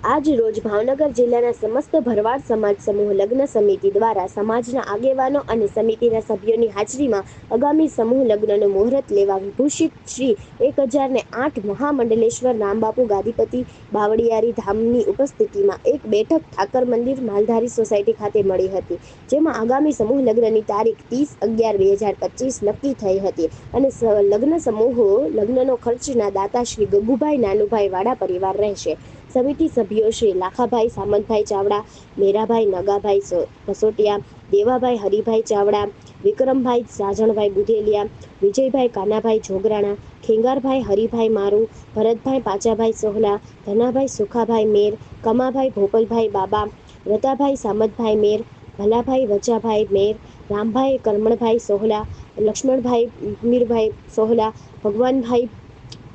આજ રોજ ભાવનગર જિલ્લાના સમસ્ત ભરવાડ સમાજ સમૂહ લગ્ન સમિતિ દ્વારા સમાજના આગેવાનો અને સમિતિના સભ્યોની હાજરીમાં આગામી સમૂહ લગ્નનો મુહૂર્ત લેવા વિભૂષિત શ્રી 1008 મહામંડલેશ્વર રામબાપુ ગાદીપતિ બાવળિયારી ધામની ઉપસ્થિતિમાં એક બેઠક ઠાકર મંદિર માલધારી સોસાયટી ખાતે મળી હતી, જેમાં આગામી સમૂહ લગ્નની તારીખ 30/11/2025 નક્કી થઈ હતી અને લગ્ન સમૂહો લગ્નનો ખર્ચના દાતા શ્રી ગગુભાઈ નાનુભાઈ વાડા પરિવાર રહેશે। સમિતિ સભ્યો શ્રી લાખાભાઈ સામંતભાઈ ચાવડા, મેરાભાઈ નગાભાઈ કસોટિયા, દેવાભાઈ હરિભાઈ ચાવડા, વિક્રમભાઈ સાજણભાઈ બુધેલિયા, વિજયભાઈ કાનાભાઈ જોગરાણા, ખેંગારભાઈ હરિભાઈ મારુ, ભરતભાઈ પાચાભાઈ સોહલા, ધનાભાઈ સુખાભાઈ મેર, કમાભાઈ ભોપલભાઈ બાબા, રતાભાઈ સામતભાઈ મેર, ભલાભાઈ વચાભાઈ મેર, રામભાઈ કરમણભાઈ સોહલા, લક્ષ્મણભાઈ મીરભાઈ સોહલા, ભગવાનભાઈ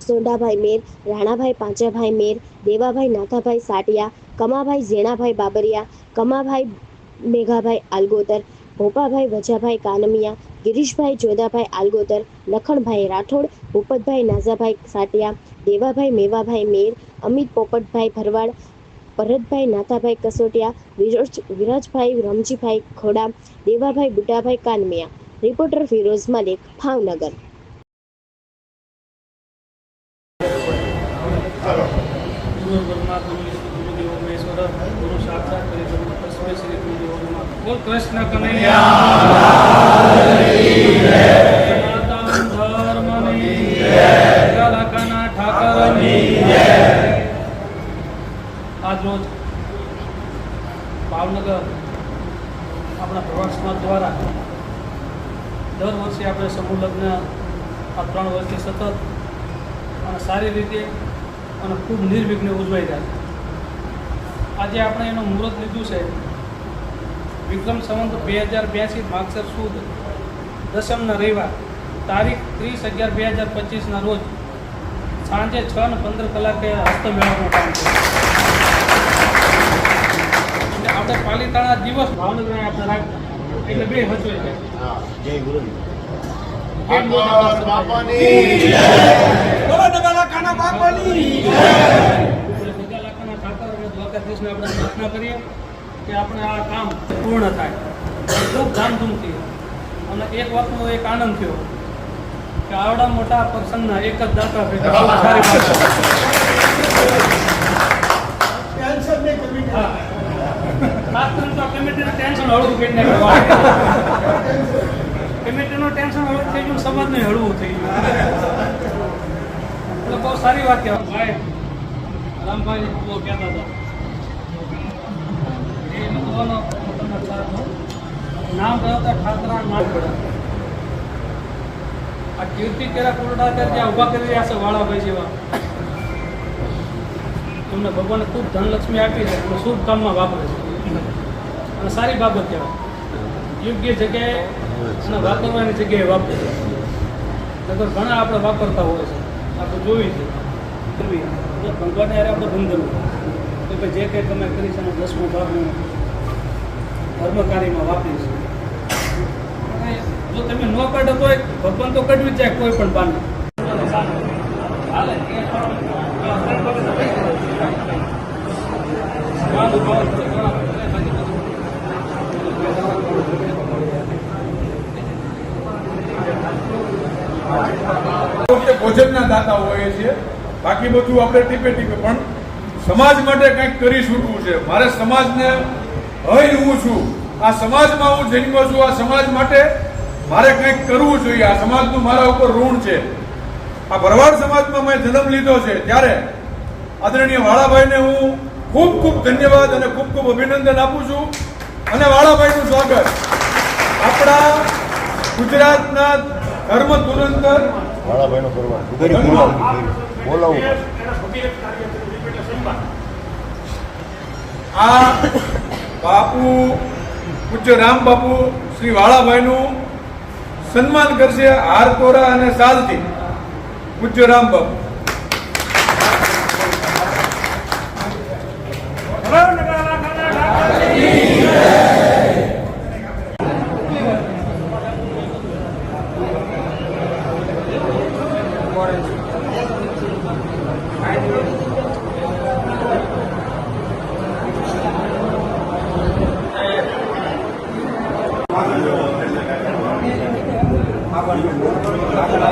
સોંડાભાઈ મેર, રાણાભાઈ પાંચાભાઈ મેર, દેવાભાઈ નાથાભાઈ સાટિયા, કમાભાઈ ઝેણાભાઈ બાબરિયા, કમાભાઈ મેઘાભાઈ આલગોતર, ભોપાભાઈ વજાભાઈ કાનમિયા, ગિરીશભાઈ જોદાભાઈ આલગોતર, લખણભાઈ રાઠોડ, ભૂપતભાઈ નાઝાભાઈ સાટિયા, દેવાભાઈ મેવાભાઈ મેર, અમિત પોપટભાઈ ભરવાડ, ભરતભાઈ નાથાભાઈ કસોટિયા, વિરાજભાઈ રમજીભાઈ ખોડા, દેવાભાઈ બુટાભાઈ કાનમિયા। રિપોર્ટર ફિરોઝ મલિક, ભાવનગર। गुरु ब्रह्मा गुरु विष्णु गुरु देवो महेश्वर गुरु साक्षात परिब्रह्म तस्मै श्री गुरुदेवो नमः। बोल कृष्ण कन्हैया सनातन धर्म की जय, लखना ठाकर की जय। आज रोज भावनगर अपना प्रवास समाज द्वारा दर वर्षे આપણે સમૂહ લગ્ન આ 3 વર્ષથી સતત અને સારી રીતે અને ખૂબ નિર્વિઘ્ને ઉજવાઈ રહ્યા છે। આજે આપણે એનું મુહૂર્ત લીધું છે વિક્રમ સંવત 2082 માગસર સુદ દસમના રવિવાર તારીખ 30/11/2025ના રોજ સાંજે 6:15 હસ્તમેળાવવાનું કામ છે। એટલે આપણે પાલિતાણા દિવસ ભાવનગર આપણે રાખતા એટલે બે હચવાઈ જાય। જય ગુરુ પ્રાર્થના કરીએ કે આપણે આ કામ પૂર્ણ થાય ખૂબ ધામધૂમથી। અને એક વાતનો એક આનંદ થયો કે આવડા મોટા પ્રસંગના એક જ દાતા ભેગા કમિટીનું ટેન્શન હળવું કરી નાખ્યું, કમિટીનું ટેન્શન હળવું થઈ ગયું, સમાજને હળવું થઈ ગયું, એટલે બહુ સારી વાત કહેવાય। ભાઈ રામભાઈ બહુ કહેતા હતા એ લોકોનો નામ ધરાવતા ઠાકરા નામ પડે આ કીર્તિ કેરા કોરડા ત્યાં ઊભા કરી રહ્યા છે વાળાભાઈ જેવા, એમને ભગવાને ખૂબ ધનલક્ષ્મી આપી છે અને શુભ કામમાં વાપરે છે અને સારી બાબત કહેવાય। યોગ્ય જગ્યાએ અને વાપરવાની જગ્યાએ વાપરે નગર ઘણા આપણે વાપરતા હોય છે, આપણે જોયું છે કરવી ભગવાનને યારે આપણે બંધવું કે ભાઈ જે કંઈ તમે કરી છે એનો 10મો ભાગ હું ધર્મકાર્યમાં વાપરીશ। અને જો તમે ન કાઢો તો ભગવાન તો કઢવી જ જાય કોઈ પણ બાને ભોજનના દાતા હોઈએ છીએ, બાકી બધું આપણે ટીપે ટીપે પણ સમાજ માટે કંઈક કરી છૂટવું છે। મારે સમાજને હઈ હું છું, આ સમાજમાં હું જન્મ્યો છું, આ સમાજ માટે મારે કંઈક કરવું જોઈએ, આ સમાજનું મારા ઉપર ઋણ છે। આ ભરવાડ સમાજમાં મેં જન્મ લીધો છે ત્યારે આદરણીય વાળાભાઈને હું ખૂબ ખૂબ ધન્યવાદ અને ખૂબ ખૂબ અભિનંદન આપું છું। અને વાળાભાઈનું સ્વાગત આપણા ગુજરાતના ધર્મ ધુરંધર વાળાભાઈનો કરવા બોલાવું આ બાપુ પૂજ્ય રામ બાપુ શ્રી વાળાભાઈનું સન્માન કરશે હાર તોરા અને સાલથી પૂજ્ય રામ બાપુ। પણ